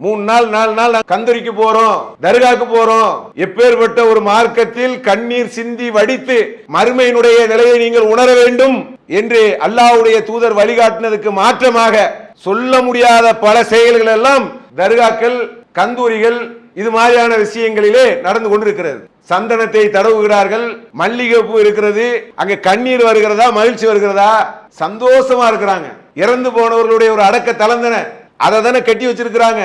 3 நாள் 4 நாள் கந்தூரிக்கு போறோம், தர்காக்கு போறோம். எப்பேற்பட்ட ஒரு மார்க்கத்தில் கண்ணீர் சிந்தி வடித்து மறுமையினுடைய நிலையை நீங்கள் உணர வேண்டும் என்று அல்லாஹ்வுடைய தூதர் வழிகாட்டினதுக்கு மாற்றமாக சொல்ல முடியாத பல செயல்கள் எல்லாம் தர்காக்கள், கந்தூரிகள் இது மாதிரியான விஷயங்களிலே நடந்து கொண்டிருக்கிறது. சந்தனத்தை தடவுகிறார்கள், மல்லிகை பூ இருக்கிறது, அங்க கண்ணீர் வருகிறதா, மகிழ்ச்சி வருகிறதா? சந்தோஷமா இருக்கிறாங்க. இறந்து போனவர்களுடைய ஒரு அடக்க தலந்தன அதை தானே கட்டி வச்சிருக்கிறாங்க.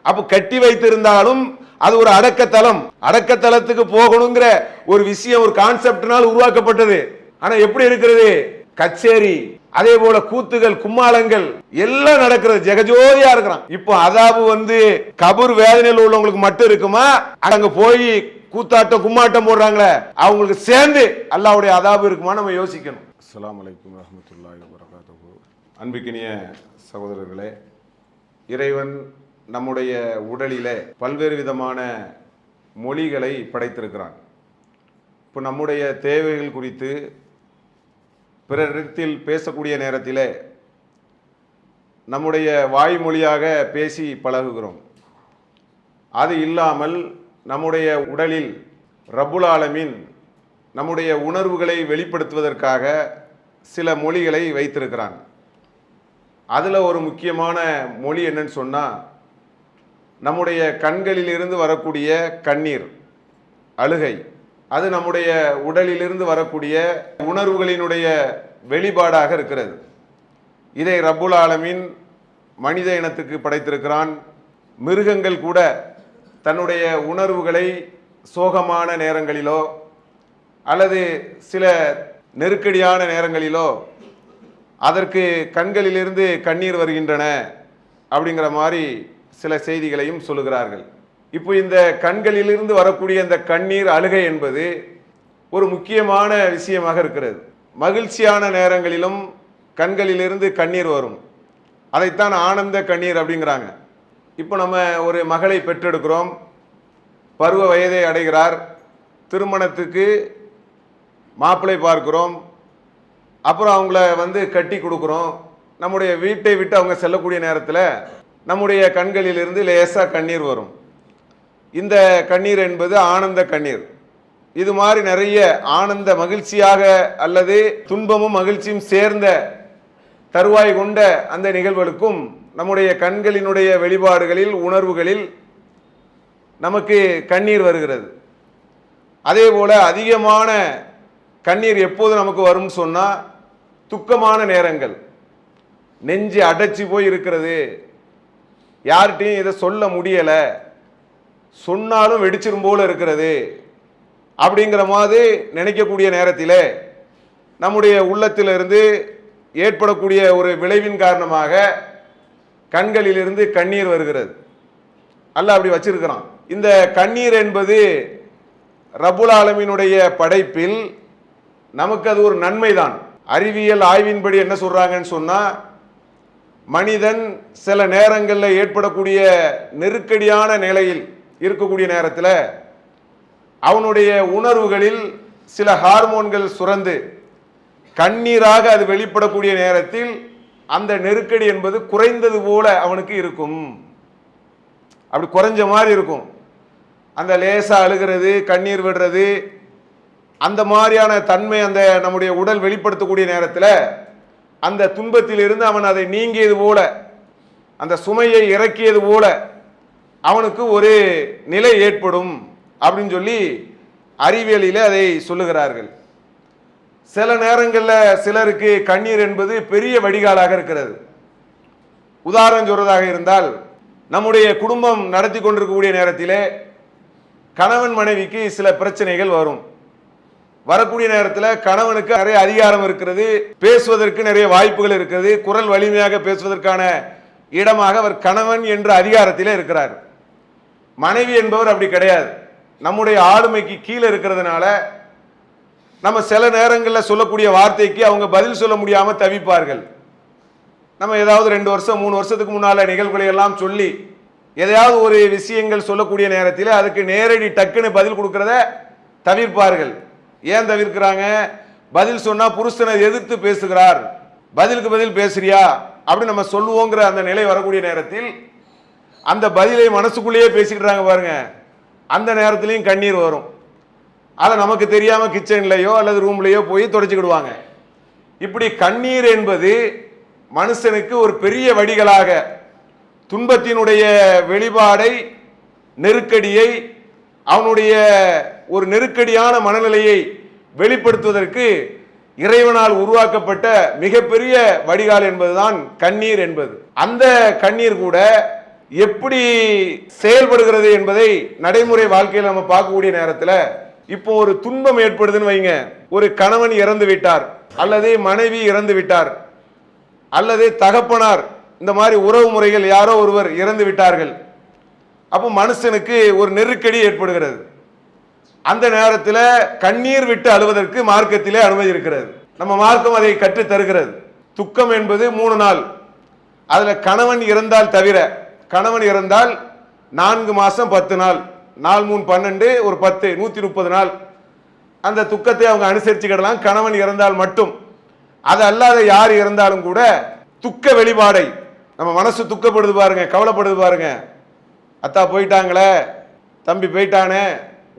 அப்ப கட்டி வைத்திருந்தாலும் அது ஒரு அடக்கத்தலம். அடக்கத்தலத்துக்கு போகணுங்கிற ஒரு விஷயம் ஒரு கான்செப்ட்னால் உருவாக்கப்பட்டது. ஆனா எப்படி இருக்கிறது? கச்சேரி, அதே போல கூத்துகள், கும்மாளங்கள் எல்லாம் நடக்கிறது, ஜெகஜோதியா இருக்கிறான். இப்போ அதாபு கபூர் வேதனையில் உள்ளவங்களுக்கு மட்டும் இருக்குமா? அங்க போய் கூத்தாட்டம் கும்மாட்டம் போடுறாங்களே அவங்களுக்கு சேர்ந்து அல்லாஹ்வுடைய அதாபு இருக்குமா? நம்ம யோசிக்கணும். அஸ்ஸலாமு அலைக்கும் வரஹ்மத்துல்லாஹி வபரகாத்துஹு. அன்பிற்கினிய சகோதரர்களே, இறைவன் நம்முடைய உடலிலே பல்வேறு விதமான மொழிகளை படைத்திருக்கிறான். இப்போ நம்முடைய தேவைகள் குறித்து பிறரிடத்தில் பேசக்கூடிய நேரத்திலே நம்முடைய வாய்மொழியாக பேசி பழகுகிறோம். அது இல்லாமல் நம்முடைய உடலில் ரப்புல் ஆலமீன் நம்முடைய உணர்வுகளை வெளிப்படுத்துவதற்காக சில மொழிகளை வைத்திருக்கிறான். அதில் ஒரு முக்கியமான மொழி என்னன்னு சொன்னால், நம்முடைய கண்களிலிருந்து வரக்கூடிய கண்ணீர், அழுகை, அது நம்முடைய உடலிலிருந்து வரக்கூடிய உணர்வுகளினுடைய வெளிப்பாடாக இருக்கிறது. இதை ரப்புல் ஆலமீன் மனித இனத்துக்கு படைத்திருக்கிறான். மிருகங்கள் கூட தன்னுடைய உணர்வுகளை சோகமான நேரங்களிலோ அல்லது சில நெருக்கடியான நேரங்களிலோ அதற்கு கண்களிலிருந்து கண்ணீர் வருகின்றன அப்படிங்கிற மாதிரி சில செய்திகளையும் சொல்லுகிறார்கள். இப்போ இந்த கண்களிலிருந்து வரக்கூடிய இந்த கண்ணீர், அழுகை என்பது ஒரு முக்கியமான விஷயமாக இருக்கிறது. மகிழ்ச்சியான நேரங்களிலும் கண்களிலிருந்து கண்ணீர் வரும். அதைத்தான் ஆனந்த கண்ணீர் அப்படிங்கிறாங்க. இப்போ நம்ம ஒரு மகளை பெற்றெடுக்கிறோம், பருவ வயதை அடைகிறார், திருமணத்துக்கு மாப்பிள்ளை பார்க்கிறோம், அப்புறம் அவங்கள கட்டி கொடுக்குறோம். நம்முடைய வீட்டை விட்டு அவங்க செல்லக்கூடிய நேரத்தில் நம்முடைய கண்களிலிருந்து லேசாக கண்ணீர் வரும். இந்த கண்ணீர் என்பது ஆனந்த கண்ணீர். இது மாதிரி நிறைய ஆனந்த மகிழ்ச்சியாக அல்லது துன்பமும் மகிழ்ச்சியும் சேர்ந்த தருவாய் கொண்ட அந்த நிகழ்வுகளுக்கும் நம்முடைய கண்களினுடைய வெளிப்பாடுகளில், உணர்வுகளில் நமக்கு கண்ணீர் வருகிறது. அதே போல அதிகமான கண்ணீர் எப்போது நமக்கு வரும்னு சொன்னால், துக்கமான நேரங்கள், நெஞ்சு அடைச்சி போய் இருக்கிறது, யார்கிட்டையும் இதை சொல்ல முடியலை, சொன்னாலும் வெடிச்சிரும் போல இருக்கிறது அப்படிங்கிற மாதிரி நினைக்கக்கூடிய நேரத்தில் நம்முடைய உள்ளத்திலிருந்து ஏற்படக்கூடிய ஒரு விளைவின் காரணமாக கண்களிலிருந்து கண்ணீர் வருகிறது. அல்லாஹ் அப்படி வச்சிருக்கிறான். இந்த கண்ணீர் என்பது ரப்புல் ஆலமீனுடைய படைப்பில் நமக்கு அது ஒரு நன்மைதான். அறிவியல் ஆய்வின்படி என்ன சொல்றாங்கன்னு சொன்னா, மனிதன் சில நேரங்களில் ஏற்படக்கூடிய நெருக்கடியான நிலையில் இருக்கக்கூடிய நேரத்தில் அவனுடைய உணர்வுகளில் சில ஹார்மோன்கள் சுரந்து கண்ணீராக அது வெளிப்படக்கூடிய நேரத்தில் அந்த நெருக்கடி என்பது குறைந்தது போல அவனுக்கு இருக்கும். அப்படி குறைஞ்ச மாதிரி இருக்கும். அந்த லேசா அழுகிறது, கண்ணீர் விடுறது, அந்த மாதிரியான தன்மை அந்த நம்முடைய உடல் வெளிப்படுத்தக்கூடிய நேரத்தில் அந்த துன்பத்தில் இருந்து அவன் அதை நீங்கியது போல, அந்த சுமையை இறக்கியது போல அவனுக்கு ஒரு நிலை ஏற்படும் அப்படின்னு சொல்லி அறிவியலில் அதை சொல்லுகிறார்கள். சில நேரங்களில் சிலருக்கு கண்ணீர் என்பது பெரிய வடிகாலாக இருக்கிறது. உதாரணம் சொல்றதாக இருந்தால், நம்முடைய குடும்பம் நடத்தி கொண்டிருக்கக்கூடிய நேரத்திலே கணவன் மனைவிக்கு சில பிரச்சனைகள் வரும். வரக்கூடிய நேரத்தில் கணவனுக்கு நிறைய அதிகாரம் இருக்கிறது, பேசுவதற்கு நிறைய வாய்ப்புகள் இருக்கிறது, குரல் வலிமையாக பேசுவதற்கான இடமாக அவர் கணவன் என்ற அதிகாரத்திலே இருக்கிறார். மனைவி என்பவர் அப்படி கிடையாது. நம்முடைய ஆளுமைக்கு கீழே இருக்கிறதுனால நம்ம சில நேரங்களில் சொல்லக்கூடிய வார்த்தைக்கு அவங்க பதில் சொல்ல முடியாமல் தவிப்பார்கள். நம்ம ஏதாவது 2 வருஷம் 3 வருஷத்துக்கு முன்னால நிகழ்வுகளை எல்லாம் சொல்லி எதையாவது ஒரு விஷயங்கள் சொல்லக்கூடிய நேரத்தில் அதுக்கு நேரடி டக்குன்னு பதில் கொடுக்கறத தவிர்ப்பார்கள். ஏன் தவிர்க்கிறாங்க? பதில் சொன்னா புருஷனை எதிர்த்து பேசுகிறார், பதிலுக்கு பதில் பேசுறியா அப்படி நம்ம சொல்லுவோங்கிற அந்த நிலை வரக்கூடிய நேரத்தில் அந்த பதிலை மனசுக்குள்ளேயே பேசிக்கிறாங்க பாருங்க, அந்த நேரத்திலையும் கண்ணீர் வரும். அதை நமக்கு தெரியாம கிச்சன்லயோ அல்லது ரூம்லயோ போய் தொடச்சிக்கிடுவாங்க. இப்படி கண்ணீர் என்பது மனுஷனுக்கு ஒரு பெரிய வடிகளாக துன்பத்தினுடைய வெளிப்பாடை, நெருக்கடியை, அவனுடைய ஒரு நெருக்கடியான மனநிலையை வெளிப்படுத்துவதற்கு இறைவனால் உருவாக்கப்பட்ட மிகப்பெரிய வடிகால் என்பதுதான் கண்ணீர் என்பது. அந்த கண்ணீர் கூட எப்படி செயல்படுகிறது என்பதை நடைமுறை வாழ்க்கையில் நம்ம பார்க்கக்கூடிய நேரத்தில், இப்போ ஒரு துன்பம் ஏற்படுதுன்னு வைங்க, ஒரு கணவன் இறந்து விட்டார் அல்லது மனைவி இறந்து விட்டார் அல்லது தகப்பனார், இந்த மாதிரி உறவு முறைகள் யாரோ ஒருவர் இறந்து விட்டார்கள். அப்போ மனுஷனுக்கு ஒரு நெருக்கடி ஏற்படுகிறது. அந்த நேரத்தில் கண்ணீர் விட்டு அழுவதற்கு மார்க்கத்திலே அனுமதி இருக்கிறது. நம்ம மார்க்கம் அதை கற்றுத் தருகிறது. துக்கம் என்பது 3 நாள். அதுல கணவன் இறந்தால் தவிர, கணவன் இறந்தால் 4 மாசம் 10 நாள், 4 3 12, ஒரு 10 130 நாள் அந்த துக்கத்தை அவங்க அனுசரிச்சுக்கிடலாம், கணவன் இறந்தால் மட்டும். அது அல்லாத யார் இறந்தாலும் கூட துக்க வெளிப்பாடை, நம்ம மனசு துக்கப்படுது பாருங்க, கவலைப்படுது பாருங்க, அத்தா போயிட்டாங்களே, தம்பி போயிட்டானே,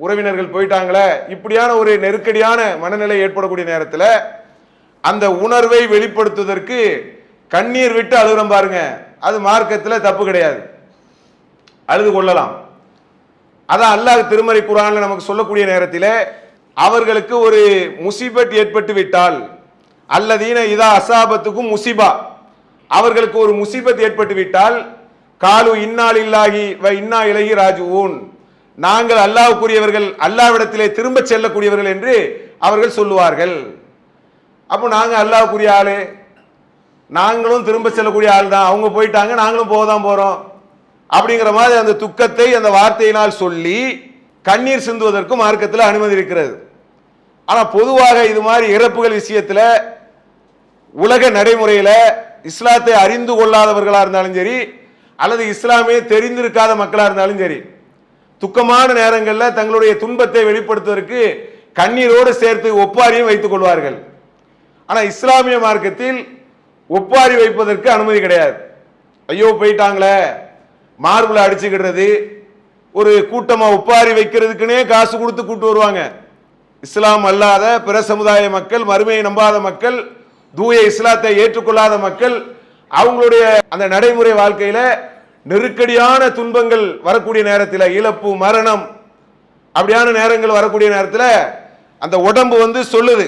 உறவினர்கள் போயிட்டாங்களே, இப்படியான ஒரு நெருக்கடியான மனநிலை ஏற்படக்கூடிய நேரத்தில் அந்த உணர்வை வெளிப்படுத்துவதற்கு கண்ணீர் விட்டு அழுகிறோம் பாருங்க, அது மார்க்கத்தில் தப்பு கிடையாது, அழுது கொள்ளலாம். அதான் அல்லாஹ் திருமறை குர்ஆன்ல நமக்கு சொல்லக்கூடிய நேரத்தில், அவர்களுக்கு ஒரு முசீபத் ஏற்பட்டு விட்டால், அல்லதீன இதா அசாபத்துக்கும் முசிபா, அவர்களுக்கு ஒரு முசீபத் ஏற்பட்டு விட்டால், காலு இன்னா லில்லாஹி வ இன்னா இலைஹி ராஜிஊன், நாங்கள் அல்லாஹ்வுக்குரியவர்கள், அல்லாஹ்விடத்திலே திரும்ப செல்லக்கூடியவர்கள் என்று அவர்கள் சொல்லுவார்கள். அப்போ நாங்கள் அல்லாஹ்வுக்குரிய ஆளு, நாங்களும் திரும்ப செல்லக்கூடிய ஆள் தான், அவங்க போயிட்டாங்க நாங்களும் போக தான் போறோம் அப்படிங்கிற மாதிரி அந்த துக்கத்தை அந்த வார்த்தையினால் சொல்லி கண்ணீர் சிந்துவதற்கும் மார்க்கத்தில் அனுமதி இருக்கிறது. ஆனா பொதுவாக இது மாதிரி இறப்புகள் விஷயத்துல உலக நடைமுறையில இஸ்லாத்தை அறிந்து கொள்ளாதவர்களா இருந்தாலும் சரி அல்லது இஸ்லாமே தெரிந்திருக்காத மக்களா இருந்தாலும் சரி, துக்கமான நேரங்களில் தங்களுடைய துன்பத்தை வெளிப்படுத்துவதற்கு கண்ணீரோடு சேர்த்து ஒப்பாரியும் வைத்துக் கொள்வார்கள். ஆனா இஸ்லாமிய மார்க்கத்தில் ஒப்பாரி வைப்பதற்கு அனுமதி கிடையாது. ஐயோ போயிட்டாங்களே, மார்பிள அடிச்சுக்கிடுறது, ஒரு கூட்டமா ஒப்பாரி வைக்கிறதுக்குன்னே காசு கொடுத்து கூட்டு வருவாங்க. இஸ்லாம் அல்லாத பிற சமுதாய மக்கள், மறுமையை நம்பாத மக்கள், தூய இஸ்லாத்தை ஏற்றுக்கொள்ளாத மக்கள், அவங்களுடைய அந்த நடைமுறை வாழ்க்கையில நெருக்கடியான துன்பங்கள் வரக்கூடிய நேரத்தில், இழப்பு மரணம் அப்படியான நேரங்கள் வரக்கூடிய நேரத்தில் அந்த உடம்பு சொல்லுது,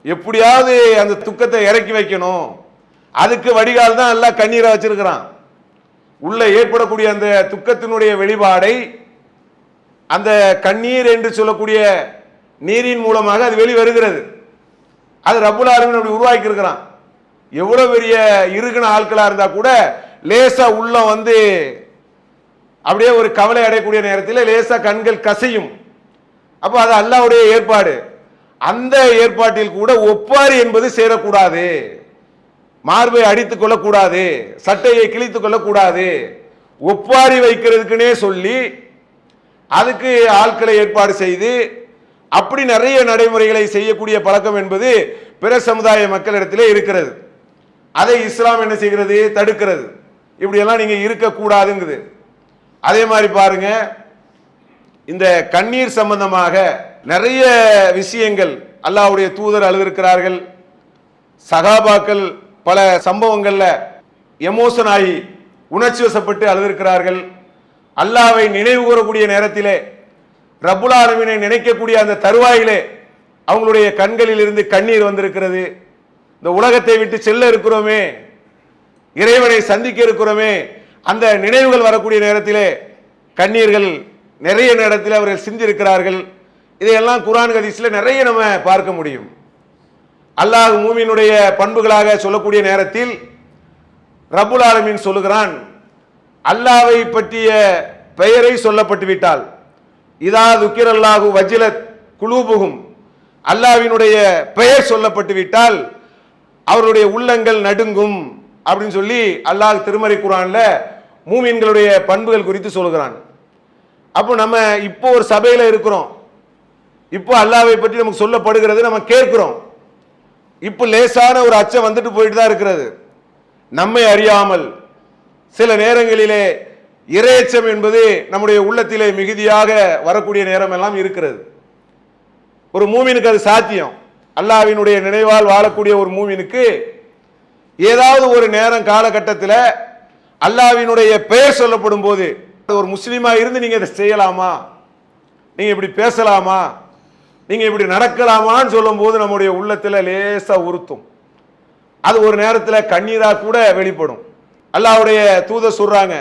எப்படியாவது அந்த துக்கத்தை இறக்கி வைக்கணும், அதுக்கு வடிகால் தான் எல்லாம் கண்ணீரை வச்சிருக்கிறான். உள்ள ஏற்படக்கூடிய அந்த துக்கத்தினுடைய வெளிப்பாடை அந்த கண்ணீர் என்று சொல்லக்கூடிய நீரின் மூலமாக அது வெளிவருகிறது. அது ரப்புல் ஆலமீன் அப்படி உருவாக்கி இருக்கிறான். எவ்வளவு பெரிய இருக்குன ஆட்களா இருந்தா கூட லேசா உள்ள அப்படியே ஒரு கவலை அடையக்கூடிய நேரத்தில் லேசா கண்கள் கசையும். அப்ப அது அல்லாஹ்வுடைய ஏற்பாடு. அந்த ஏற்பாட்டில் கூட ஒப்பாரி என்பது சேரக்கூடாது, மார்பை அடித்துக் கொள்ளக்கூடாது, சட்டையை கிழித்துக் கொள்ளக்கூடாது. ஒப்பாரி வைக்கிறதுக்குன்னே சொல்லி அதுக்கு ஆட்களை ஏற்பாடு செய்து அப்படி நிறைய நடைமுறைகளை செய்யக்கூடிய பழக்கம் என்பது பிற சமுதாய மக்களிடத்திலே இருக்கிறது. அதை இஸ்லாம் என்ன செய்கிறது? தடுக்கிறது. இப்படியெல்லாம் நீங்க இருக்கக்கூடாதுங்குது. அதே மாதிரி பாருங்க, இந்த கண்ணீர் சம்பந்தமாக நிறைய விஷயங்கள் அல்லாஹ்வுடைய தூதர் அழுதிருக்கிறார்கள். சகாபாக்கள் பல சம்பவங்கள்ல எமோஷன் ஆகி உணர்ச்சி வசப்பட்டு அழுதிருக்கிறார்கள். அல்லாஹ்வை நினைவு கூறக்கூடிய நேரத்திலே, ரப்புல் ஆலமீனை நினைக்கக்கூடிய அந்த தருவாயிலே அவங்களுடைய கண்களில் இருந்து கண்ணீர் வந்திருக்கிறது. இந்த உலகத்தை விட்டு செல்ல இருக்கிறோமே, இறைவனை சந்திக்க இருக்கிறோமே, அந்த நினைவுகள் வரக்கூடிய நேரத்திலே கண்ணீர்கள் நிறைய நேரத்தில் அவர்கள் சிந்திருக்கிறார்கள். இதையெல்லாம் குர்ஆன் ஹதீஸ்ல நிறைய நம்ம பார்க்க முடியும். அல்லாஹ் மூமினுடைய பண்புகளாக சொல்லக்கூடிய நேரத்தில் ரப்புல் ஆலமீன் சொல்லுகிறான், அல்லாஹ்வை பற்றிய பெயரை சொல்லப்பட்டு விட்டால், இதா துக்கிரல்லாஹு வஜிலத் குலூபுகும், அல்லாஹ்வினுடைய பெயர் சொல்லப்பட்டு விட்டால் அவருடைய உள்ளங்கள் நடுங்கும் அப்படின்னு சொல்லி அல்லாஹ் திருமறை குர்ஆன்ல மூமின்களுடைய பண்புகள் குறித்து சொல்கிறான். அப்போ நம்ம இப்போ ஒரு சபையில இருக்கிறோம், இப்போ அல்லாஹ்வை பற்றி நமக்கு சொல்லப்படுகிறது, நம்ம கேட்கிறோம். இப்போ லேசான ஒரு அச்சம் வந்துட்டு போயிட்டு தான் இருக்கிறது. நம்மை அறியாமல் சில நேரங்களிலே இரையச்சம் என்பது நம்முடைய உள்ளத்திலே மிகுதியாக வரக்கூடிய நேரம் எல்லாம் இருக்கிறது. ஒரு மூமினுக்கு அது சாத்தியம். அல்லாஹ்வினுடைய நினைவால் வாழக்கூடிய ஒரு மூமினுக்கு ஏதாவது ஒரு நேரம் காலகட்டத்தில் அல்லாஹ்வினுடைய பெயர் சொல்லப்படும் போது, ஒரு முஸ்லீமா இருந்து நீங்க இதை செய்யலாமா, நீங்க இப்படி பேசலாமா, நீங்க இப்படி நடக்கலாமான்னு சொல்லும் போது நம்முடைய உள்ளத்தில் லேசா உறுத்தும். அது ஒரு நேரத்தில் கண்ணீரா கூட வெளிப்படும். அல்லாஹ்வுடைய தூதர் சொல்றாங்க,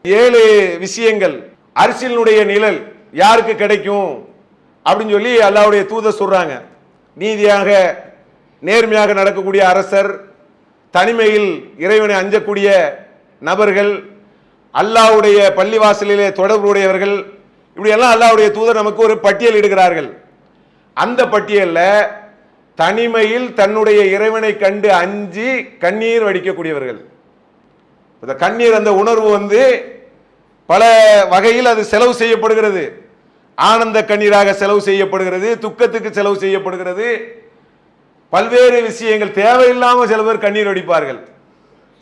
7 விஷயங்கள் அரிசியினுடைய நிழல் யாருக்கு கிடைக்கும் அப்படின்னு சொல்லி அல்லாஹ்வுடைய தூதர் சொல்றாங்க. நீதியாக நேர்மையாக நடக்கக்கூடிய அரசர், தனிமையில் இறைவனை அஞ்சக்கூடிய நபர்கள், அல்லாஹ்வுடைய பள்ளிவாசலிலே தொடர்புடையவர்கள், இப்படி எல்லாம் அல்லாஹ்வுடைய தூதர் நமக்கு ஒரு பட்டியல் இடுகிறார்கள். அந்த பட்டியலில் தனிமையில் தன்னுடைய இறைவனை கண்டு அஞ்சி கண்ணீர் வடிக்கக்கூடியவர்கள். இந்த கண்ணீர் அந்த உணர்வு பல வகையில் அது செலவு செய்யப்படுகிறது. ஆனந்த கண்ணீராக செலவு செய்யப்படுகிறது, துக்கத்துக்கு செலவு செய்யப்படுகிறது. பல்வேறு விஷயங்கள் தேவையில்லாமல் சில பேர் கண்ணீர் வடிப்பார்கள்.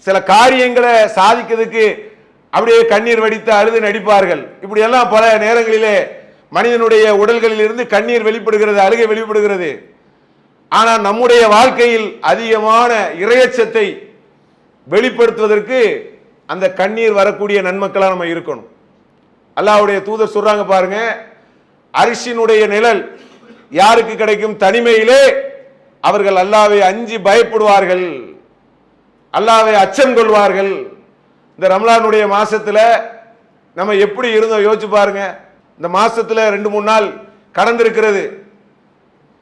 சில காரியங்களை சாதிக்கிறதுக்கு அப்படியே கண்ணீர் வடித்து அழுது நடிப்பார்கள். இப்படி எல்லாம் பல நேரங்களிலே மனிதனுடைய உடல்களில் இருந்து கண்ணீர் வெளிப்படுகிறது, அழுகை வெளிப்படுகிறது. ஆனால் நம்முடைய வாழ்க்கையில் அதிகமான இரையச்சத்தை வெளிப்படுத்துவதற்கு அந்த கண்ணீர் வரக்கூடிய நன்மக்களா நம்ம இருக்கணும். அல்லாஹ்வுடைய தூதர் சொல்றாங்க பாருங்க, அரிசியினுடைய நிழல் யாருக்கு கிடைக்கும்? தனிமையிலே அவர்கள் அல்லாஹ்வை அஞ்சி பயப்படுவார்கள், அல்லாஹ்வை அச்சம் கொள்வார்கள். இந்த ரமலானுடைய மாசத்துல நம்ம எப்படி இருந்தோம் யோசிச்சு பாருங்க. இந்த மாசத்துல 2-3 நாள் கடந்திருக்கிறது.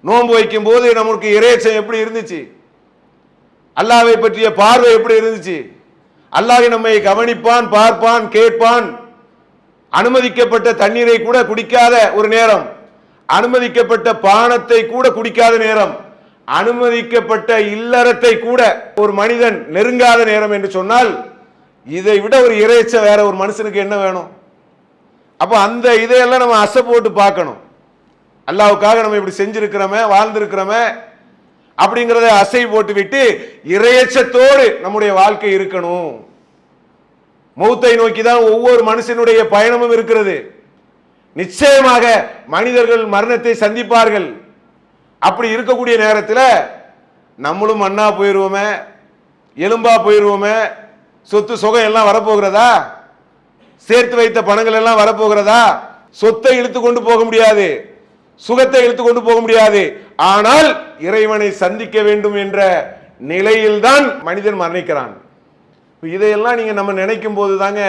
நோன்பு வைக்கும் போது நமக்கு இறையச்சம் எப்படி இருந்துச்சு? அல்லாஹ்வை பற்றிய பார்வை எப்படி இருந்துச்சு? அல்லாஹ் நம்மை கவனிப்பான், பார்ப்பான், கேட்பான். அனுமதிக்கப்பட்ட தண்ணீரை கூட குடிக்காத ஒரு நேரம், அனுமதிக்கப்பட்ட பானத்தை கூட குடிக்காத நேரம், அனுமதிக்கப்பட்ட இல்லறத்தை கூட ஒரு மனிதன் நெருங்காத நேரம் என்று சொன்னால், இதை விட ஒரு இறைச்சம் வேற ஒரு மனுஷனுக்கு என்ன வேணும்? அப்போ அந்த இதையெல்லாம் நம்ம அசை போட்டு பார்க்கணும். அல்லாஹ்வுக்காக நம்ம இப்படி செஞ்சிருக்கிறோமே, வாழ்ந்திருக்கிறோமே அப்படிங்கிறத அசை போட்டு விட்டு இறையச்சத்தோடு நம்முடைய வாழ்க்கை இருக்கணும். மௌத்தை நோக்கி தான் ஒவ்வொரு மனுஷனுடைய பயணமும் இருக்கிறது. நிச்சயமாக மனிதர்கள் மரணத்தை சந்திப்பார்கள். அப்படி இருக்கக்கூடிய நேரத்தில் நம்மளும் மண்ணா போயிடுவோமே, எலும்பா போயிடுவோமே, சொத்து சுகம் எல்லாம் வரப்போகிறதா? சேர்த்து வைத்த பணங்கள் எல்லாம் வரப்போகிறதா? சொத்தை இழுத்து கொண்டு போக முடியாது, சுகத்தை இழுத்து கொண்டு போக முடியாது. ஆனால் இறைவனை சந்திக்க வேண்டும் என்ற நிலையில்தான் மனிதன் மரணிக்கிறான். இதையெல்லாம் நீங்க நம்ம நினைக்கும் போது தாங்க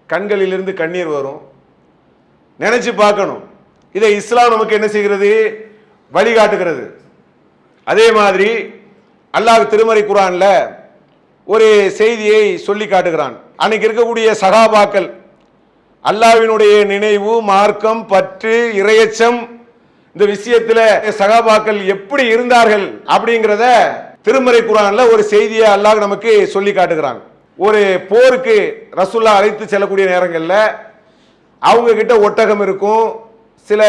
கண்களிலிருந்து கண்ணீர் வரும். நினைச்சு பார்க்கணும். இதை இஸ்லாம் நமக்கு என்ன செய்கிறது? வழிகாட்டுகிறது. அதே மாதிரி அல்லாஹ் திருமறை குர்ஆன்ல ஒரு செய்தியை சொல்லி காட்டுகிறான். அன்னைக்கு இருக்கக்கூடிய சகாபாக்கள் அல்லாஹ்வினுடைய நினைவு, மார்க்கம், பற்று, இறையச்சம் இந்த விஷயத்துல சகாபாக்கள் எப்படி இருந்தார்கள் அப்படிங்கிறத திருமறை குர்ஆன்ல ஒரு செய்தியை அல்லாஹ் நமக்கு சொல்லி காட்டுகிறான். ஒரு போருக்கு ரசூலுல்லாஹ் அழைத்து செல்லக்கூடிய நேரங்களில் அவங்க கிட்ட ஒட்டகம் இருக்கும், சில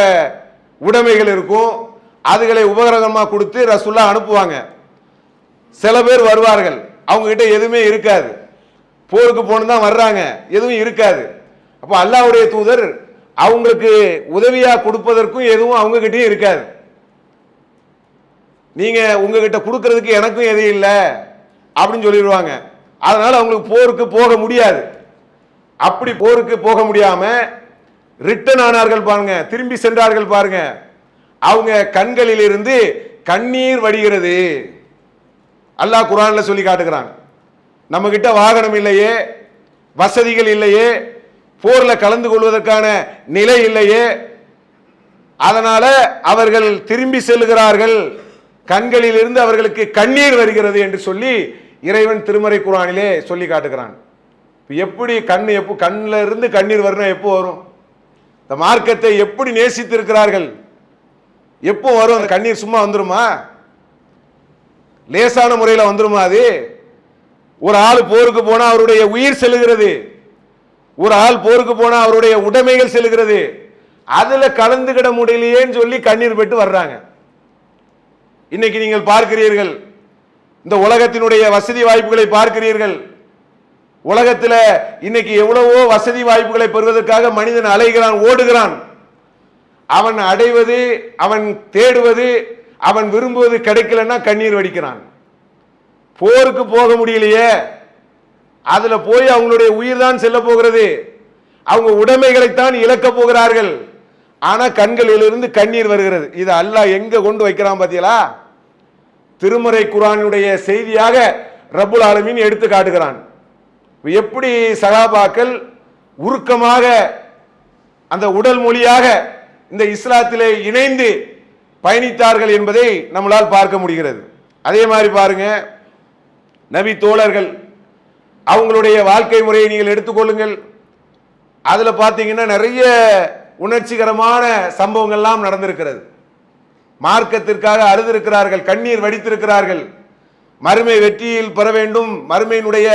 உடைமைகள் இருக்கும், அதுகளை உபகரணமா கொடுத்து ரசூலுல்லாஹ் அனுப்புவாங்க. சில பேர் வருவார்கள், அவங்க கிட்ட எதுவுமே இருக்காது, போருக்கு போன்னு தான் வர்றாங்க, எதுவும் இருக்காது. அப்ப அல்லாஹ்வுடைய தூதர் அவங்களுக்கு உதவியா கொடுப்பதற்கும் எதுவும் அவங்க கிட்டயும் இருக்காது. நீங்க உங்ககிட்ட கொடுக்கறதுக்கு எனக்கும் எதுவும் இல்லை அப்படின்னு சொல்லிடுவாங்க. அதனால அவங்களுக்கு போருக்கு போக முடியாது. அப்படி போருக்கு போக முடியாம ரிட்டர்ன் ஆனார்கள் பாருங்க, திரும்பி சென்றார்கள் பாருங்க. அவங்க கண்களில் இருந்து கண்ணீர் வடிகிறது. அல்லாஹ் குர்ஆன்ல சொல்லி காட்டுகிறான். நம்ம கிட்ட வாகனம் இல்லையே, வசதிகள் இல்லையே, போர்ல கலந்து கொள்வதற்கான நிலை இல்லையே, அதனால அவர்கள் திரும்பி செல்கிறார்கள், கண்களில் இருந்து அவர்களுக்கு கண்ணீர் வருகிறது என்று சொல்லி இறைவன் திருமறை குர்ஆனிலே சொல்லி காட்டுகிறான். எப்படி கண்ணில் இருந்து கண்ணீர் வரணும்? எப்போ வரும்? இந்த மார்க்கத்தை எப்படி நேசித்து இருக்கிறார்கள், எப்போ வரும்? அந்த கண்ணீர் சும்மா வந்துருமா? லேசான முறையில் வந்துருமா? அது ஒரு ஆள் போருக்கு போனா அவருடைய உயிர் செல்லுகிறது, ஒரு ஆள் போருக்கு போனா அவருடைய உடைமைகள் செல்லுகிறது, அதுல கலந்துகிட முடியலையேன்னு சொல்லி கண்ணீர் பெற்று வர்றாங்க. இன்னைக்கு நீங்கள் பார்க்கிறீர்கள், இந்த உலகத்தினுடைய வசதி வாய்ப்புகளை பார்க்கிறீர்கள். உலகத்துல இன்னைக்கு எவ்வளவோ வசதி வாய்ப்புகளை பெறுவதற்காக மனிதன் அலைகிறான், ஓடுகிறான். அவன் அடைவது, அவன் தேடுவது, அவன் விரும்புவது கிடைக்கலன்னா கண்ணீர் வடிக்கிறான். போருக்கு போக முடியலையே, அதுல போய் அவங்களுடைய உயிர் தான் செல்ல போகிறது, அவங்க உடைமைகளைத்தான் இழக்க போகிறார்கள். ஆனா கண்களிலிருந்து கண்ணீர் வருகிறது. இது அல்லாஹ் எங்க கொண்டு வைக்கிறான் பாத்தீங்களா? திருமறை குர்ஆனுடைய செய்தியாக ரப்புல் ஆலமீன் எடுத்து காட்டுகிறான். எப்படி சஹாபாக்கள் உருக்கமாக அந்த உடல் மொழியாக இந்த இஸ்லாத்திலே இணைந்து பயணித்தார்கள் என்பதை நம்மளால் பார்க்க முடிகிறது. அதே மாதிரி பாருங்க, நபி தோழர்கள் அவங்களுடைய வாழ்க்கை முறையை நீங்கள் எடுத்துக்கொள்ளுங்கள். அதுல பாத்தீங்கன்னா நிறைய உணர்ச்சிகரமான சம்பவங்கள்லாம் நடந்திருக்கிறது. மார்க்கத்திற்காக அழுதிருக்கிறார்கள், கண்ணீர் வடித்திருக்கிறார்கள். மறுமை வெற்றியில் பெற வேண்டும், மறுமையினுடைய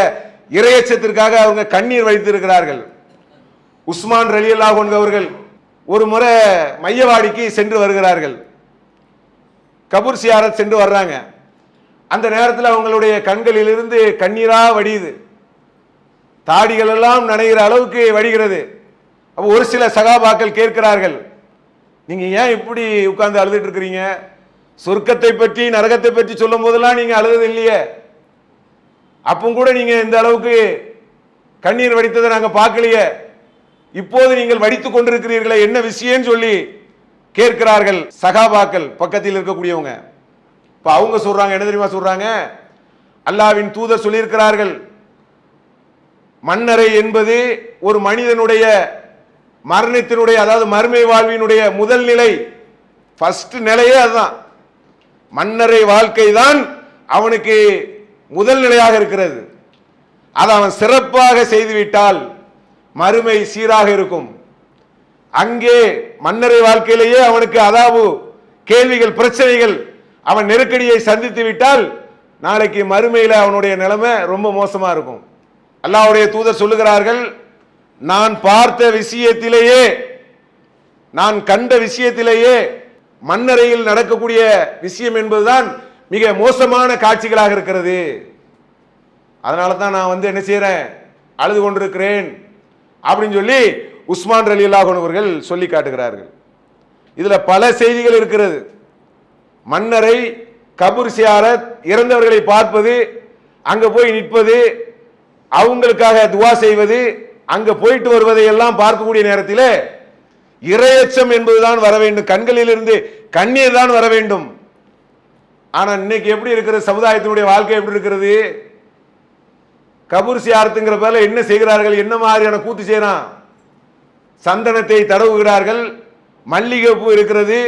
இறையச்சத்திற்காக அவங்க கண்ணீர் வடித்திருக்கிறார்கள். உஸ்மான் ரலியல்லாஹு அன்ஹு அவர்கள் ஒரு முறை மையவாடிக்கு சென்று வருகிறார்கள். கபூர் சியாரத் சென்று வர்றாங்க. அந்த நேரத்தில் அவங்களுடைய கண்களிலிருந்து கண்ணீரா வடியுது, தாடிகள் எல்லாம் நனைகிற அளவுக்கு வடிகிறது. அப்போ ஒரு சில சகாபாக்கள் கேட்கிறார்கள், நீங்க ஏன் இப்படி உட்கார்ந்து அழுதுட்டு இருக்கிறீங்க? சொர்க்கத்தை பற்றி நரகத்தை பற்றி சொல்லும் போதெல்லாம் நீங்க அழுது இல்லையே, அப்போ கூட நீங்க இந்த அளவுக்கு கண்ணீர் வடித்ததை நாங்க பார்க்கலையே, இப்போது நீங்கள் வடித்துக் கொண்டிருக்கிறீர்களே, என்ன விஷயம் சொல்லி கேட்கிறார்கள் சகாபாக்கள் பக்கத்தில் இருக்கக்கூடியவங்க. இப்ப அவங்க சொல்றாங்க, என்ன தெரியுமா சொல்றாங்க? அல்லாஹ்வின் தூதர் சொல்லியிருக்கிறார்கள், மன்னரை என்பது ஒரு மனிதனுடைய மரணத்தினுடைய, அதாவது மறுமை வாழ்வினுடைய முதல் நிலை, ஃபர்ஸ்ட் நிலையே அதுதான். மன்னரை வாழ்க்கை தான் அவனுக்கு முதல் நிலையாக இருக்கிறது. அதை அவன் சிறப்பாக செய்துவிட்டால் மறுமை சீராக இருக்கும். அங்கே மன்னரை வாழ்க்கையிலேயே அவனுக்கு அதாவது கேள்விகள், பிரச்சனைகள், அவன் நெருக்கடியை சந்தித்து விட்டால் நாளைக்கு மறுமையில அவனுடைய நிலைமை ரொம்ப மோசமா இருக்கும். அல்லாஹ்வுடைய தூதர் சொல்லுகிறார்கள், நான் பார்த்த விஷயத்திலேயே, நான் கண்ட விஷயத்திலேயே மன்னரையில் நடக்கக்கூடிய விஷயம் என்பதுதான் மிக மோசமான காட்சிகளாக இருக்கிறது. அதனால தான் நான் என்ன செய்யறேன், அழுது கொண்டிருக்கிறேன் அப்படின்னு சொல்லி உஸ்மான் ரலியல்லாஹு அன்ஹு அவர்கள் சொல்லி காட்டுகிறார்கள். இதுல பல செய்திகள் இருக்கிறது. மன்னரை, கபூர் சியாரத், இறந்தவர்களை பார்ப்பது, அங்க போய் நிற்பது, அவங்களுக்காக துவா செய்வது, அங்க போயிட்டு வருவதை எல்லாம் பார்க்கக்கூடிய நேரத்தில் இறையச்சம் என்பதுதான் வர வேண்டும், கண்களில் இருந்து கண்ணீர் தான் வர வேண்டும். ஆனா இன்னைக்கு எப்படி இருக்கிறது, சமுதாயத்தினுடைய வாழ்க்கை எப்படி இருக்கிறது? கபூர் சியாரத்துங்கிற பேர்ல என்ன செய்கிறார்கள், என்ன மாதிரியான கூத்து செய்யறான்? சந்தனத்தை தடவுகிறார்கள், மல்லிகை பூ இருக்கிறது,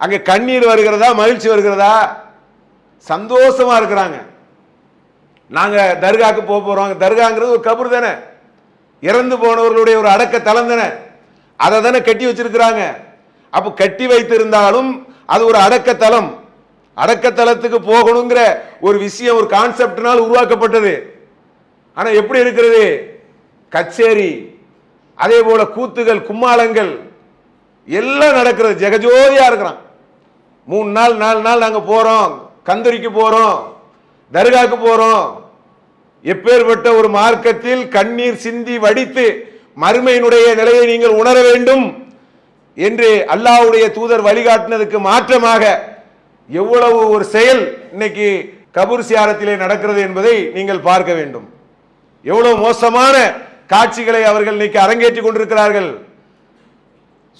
அங்க கண்ணீர் வருகிறதா, மகிழ்ச்சி வருகிறதா? சந்தோஷமா இருக்கிறாங்க. நாங்க தர்காக்கு போறோம். தர்காங்கிறது ஒரு கபூர் தானே, இறந்து போனவர்களுடைய ஒரு அடக்க தலம் தானே, அதை தானே கட்டி வச்சிருக்கிறாங்க. அப்போ கட்டி வைத்திருந்தாலும் அது ஒரு அடக்கத்தலம். அடக்கத்தலத்துக்கு போகணுங்கிற ஒரு விஷயம், ஒரு கான்செப்ட்னால் உருவாக்கப்பட்டது. ஆனா எப்படி இருக்கிறது? கச்சேரி, அதே போல கூத்துகள், கும்மாளங்கள் எல்லாம் நடக்கிறது, ஜெகஜோதியா இருக்கிறான். 3 நாள் 4 நாள் நாங்க போறோம், கந்தூரிக்கு போறோம், தர்காக்கு போறோம். எப்பேற்பட்ட ஒரு மார்க்கத்தில் கண்ணீர் சிந்தி வடித்து மறுமையினுடைய நிலையை நீங்கள் உணர வேண்டும் என்று அல்லாஹ்வுடைய தூதர் வழிகாட்டினதுக்கு மாற்றமாக எவ்வளவு ஒரு செயல் இன்னைக்கு கபூர் சியாரத்திலே நடக்கிறது என்பதை நீங்கள் பார்க்க வேண்டும். எவ்வளவு மோசமான காட்சிகளை அவர்கள் இன்னைக்கு அரங்கேற்றி கொண்டிருக்கிறார்கள்.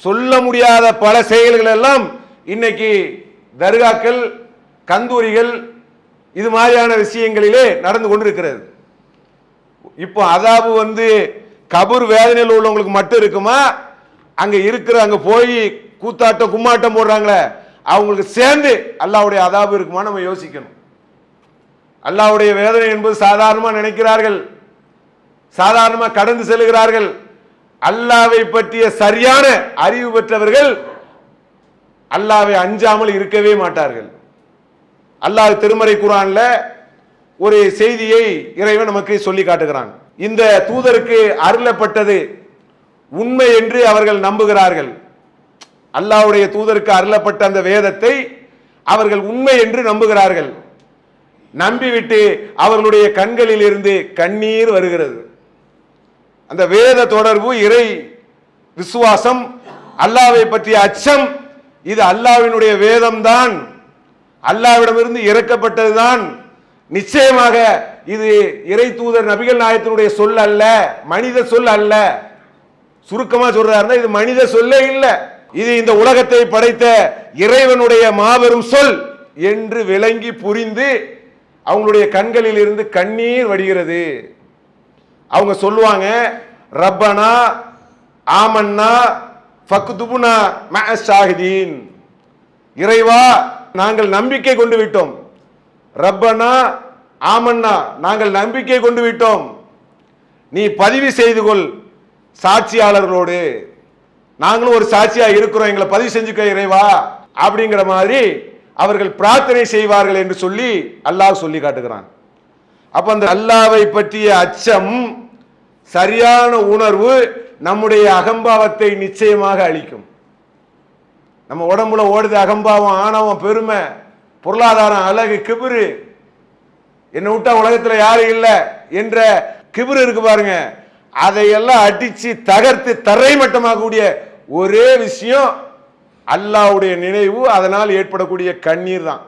சொல்ல முடியாத பல செயல்கள் எல்லாம் இன்னைக்கு தர்காக்கள், கந்தூரிகள், இது மாதிரியான விஷயங்களிலே நடந்து கொண்டிருக்கிறது. இப்போ அதாபு கபூர் வேதனையில் உள்ளவங்களுக்கு மட்டும் இருக்குமா? அங்க இருக்கிற, அங்க போய் கூத்தாட்டம் கும்மாட்டம் போடுறாங்களே அவங்களுக்கு சேர்ந்து அல்லாஹ்வுடைய அதாபு இருக்குமா? நம்ம யோசிக்கணும். அல்லாஹ்வுடைய வேதனை என்பது சாதாரணமா நினைக்கிறார்கள், சாதாரணமா கடந்து செல்கிறார்கள். அல்லாஹ்வை பற்றிய சரியான அறிவு பெற்றவர்கள் அல்லாஹ்வை அஞ்சாமல் இருக்கவே மாட்டார்கள். அல்லாஹ் திருமறை குர்ஆன்ல ஒரு செய்தியை இறைவன் நமக்கு சொல்லி காட்டுகிறான். இந்த தூதருக்கு அருளப்பட்டது உண்மை என்று அவர்கள் நம்புகிறார்கள். அல்லாஹ்வுடைய தூதருக்கு அருளப்பட்ட அந்த வேதத்தை அவர்கள் உண்மை என்று நம்புகிறார்கள். நம்பிவிட்டு அவர்களுடைய கண்களில் இருந்து கண்ணீர் வருகிறது. அந்த வேத தொடர்பு, இறை விசுவாசம், அல்லாஹ்வை பற்றிய அச்சம், இது அல்லாஹ்வினுடைய வேதம்தான், அல்லாஹ்விடமிருந்து இறக்கப்பட்டதுதான். நிச்சயமாக இது இறை தூதர் நபிகள் நாயகத்தினுடைய சொல் அல்ல, மனித சொல் அல்ல. சுருக்கமா சொல்றாருன்னா இது மனித சொல்லே இல்ல, இது இந்த உலகத்தை படைத்த இறைவனுடைய மாபெரும் சொல் என்று விளங்கி புரிந்து அவங்களுடைய கண்களில் இருந்து கண்ணீர் வடிகிறது. அவங்க சொல்லுவாங்க, ரப்பனா ஆமன்னா ஃபக்துபுனா மஅஸ் ஷாஹிதீன். இறைவா நாங்கள் நம்பிக்கை கொண்டு விட்டோம். ரப்பனா ஆமன்னா நாங்கள் நம்பிக்கை கொண்டு விட்டோம், நீ பதிவு செய்து கொள் சாட்சியாளர்களோடு, நாங்களும் ஒரு சாட்சியா இருக்கிறோம், எங்களை பதிவு செஞ்சுக்க இறைவா அப்படிங்கிற மாதிரி அவர்கள் பிரார்த்தனை செய்வார்கள் என்று சொல்லி அல்லாஹ் சொல்லி காட்டுகிறான். அப்ப அந்த அல்லாஹ்வை பற்றிய அச்சம், சரியான உணர்வு நம்முடைய அகம்பாவத்தை நிச்சயமாக அளிக்கும். நம்ம உடம்புல ஓடுது அகம்பாவம், ஆணவம், பெருமை, பொருளாதாரம், அழகு, கிபுரு, என்னை விட்டா உலகத்துல யாரும் இல்லை என்ற கிபுரு இருக்கு பாருங்க, அதையெல்லாம் அடிச்சு தகர்த்து தரைமட்டமாகக்கூடிய ஒரே விஷயம் அல்லாஹ்வுடைய நினைவு, அதனால் ஏற்படக்கூடிய கண்ணீர் தான்.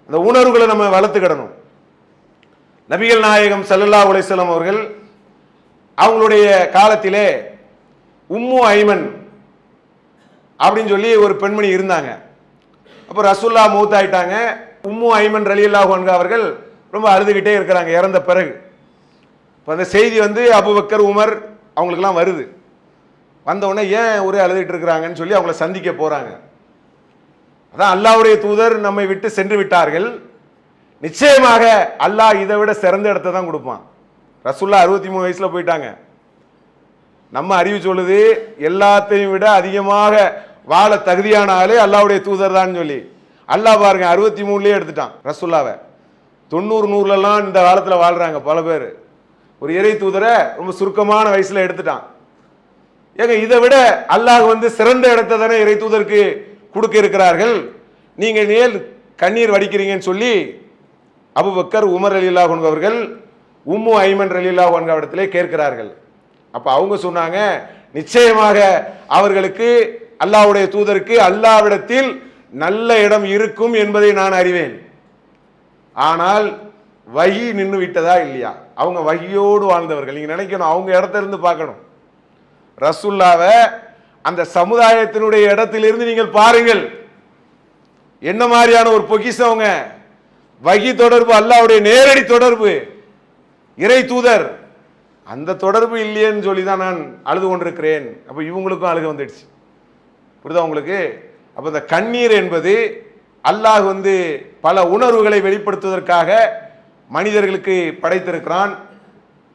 அந்த உணர்வுகளை நம்ம வளர்த்துக்கிடணும். நபிகள் நாயகம் ஸல்லல்லாஹு அலைஹி வஸல்லம் அவர்கள் அவங்களுடைய காலத்திலே உம்மு ஐமன் அப்படின்னு சொல்லி ஒரு பெண்மணி இருந்தாங்க. அப்போ ரசூல்லா மௌத்தாயிட்டாங்க. உம்மு ஐமன் ரலியல்லாஹு அன்ஹா அவர்கள் ரொம்ப அழுதுகிட்டே இருக்கிறாங்க இறந்த பிறகு. இப்போ அந்த செய்தி வந்து அபூபக்கர், உமர் அவங்களுக்கெல்லாம் வருது. வந்தவுடனே ஏன் ஒரே அழுதுகிட்டு இருக்கிறாங்கன்னு சொல்லி அவங்கள சந்திக்க போறாங்க. அதான் அல்லாஹ்வுடைய தூதர் நம்மை விட்டு சென்று விட்டார்கள், நிச்சயமாக அல்லாஹ் இதை விட சிறந்த இடத்தை தான் கொடுப்பான். ரசூல்லா 63 வயசுல போயிட்டாங்க. நம்ம அறிவு சொல்லுது எல்லாத்தையும் விட அதிகமாக வாழ தகுதியான ஆளே அல்லாஹ்வுடைய தூதர் தான் சொல்லி. அல்லாஹ் பாருங்க 63லயே எடுத்துட்டான் ரசூல்லாவை. 90, 100லலாம் இந்த காலத்துல வாழ்றாங்க பல பேர். ஒரு இறை தூதரை ரொம்ப சுருக்கமான வயசுல எடுத்துட்டான். ஏங்க இதை விட அல்லாஹ் வந்து சிறந்த இடத்தை தானே இறை தூதருக்கு கொடுக்க இருக்கிறார்கள், நீங்க ஏன் கண்ணீர் வடிக்கிறீங்கன்னு சொல்லி அபூபக்கர், உமர் ரலியல்லாஹு அன்ஹு அவர்கள் உம்மு ஐமன் ரலியல்லாஹு அன்ஹா இடத்திலே கேட்கிறார்கள். அப்ப அவங்க சொன்னாங்க, நிச்சயமாக அவர்களுக்கு அல்லாஹ்வுடைய தூதருக்கு அல்லாஹ்விடத்தில் நல்ல இடம் இருக்கும் என்பதை நான் அறிவேன். ஆனால் வஹி நின்று விட்டதா இல்லையா? அவங்க வஹியோடு வாழ்ந்தவர்கள். நீங்க நினைக்கணும், அவங்க இடத்துல இருந்து பார்க்கணும். ரசூல்லாவை அந்த சமுதாயத்தினுடைய இடத்திலிருந்து நீங்கள் பாருங்கள், என்ன மாதிரியான ஒரு பொக்கிஷம் அவங்க. வஹி தொடர்பு, அல்லாஹ்வுடைய நேரடி தொடர்பு, இறை தூதர், அந்த தொடர்பு இல்லையேன்னு சொல்லி தான் நான் அழுது கொண்டிருக்கிறேன். அப்போ இவங்களுக்கும் அழுக வந்துடுச்சு. புரியுதா உங்களுக்கு? அப்போ இந்த கண்ணீர் என்பது அல்லாஹ் வந்து பல உணர்வுகளை வெளிப்படுத்துவதற்காக மனிதர்களுக்கு படைத்திருக்கிறான்.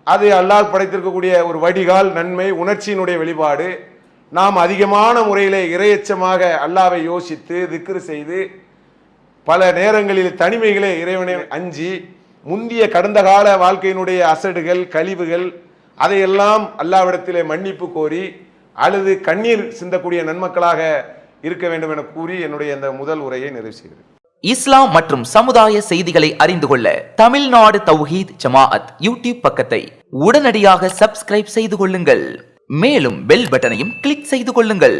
அது அல்லாஹ் படைத்திருக்கக்கூடிய ஒரு வடிகால், நன்மை, உணர்ச்சியினுடைய வெளிப்பாடு. நாம் அதிகமான முறையிலே இறையச்சமாக அல்லாஹ்வை யோசித்து திக்ர் செய்து பல நேரங்களில் தனிமைகளே இறைவனை அஞ்சி முந்திய கடந்த கால வாழ்க்கையினுடைய அசடுகள், கழிவுகள், அதையெல்லாம் அல்லாஹ்விடத்திலே மன்னிப்பு கோரி அழுது கண்ணீர் சிந்தக்கூடிய நன்மக்களாக இருக்க வேண்டும் என கூறி என்னுடைய இந்த முதல் உரையை நிறைவு செய்கிறேன். இஸ்லாம் மற்றும் சமுதாய செய்திகளை அறிந்து கொள்ள தமிழ்நாடு தௌஹீத் ஜமாஅத் யூடியூப் பக்கத்தை உடனடியாக சப்ஸ்கிரைப் செய்து கொள்ளுங்கள். மேலும் பெல் பட்டனையும் கிளிக் செய்து கொள்ளுங்கள்.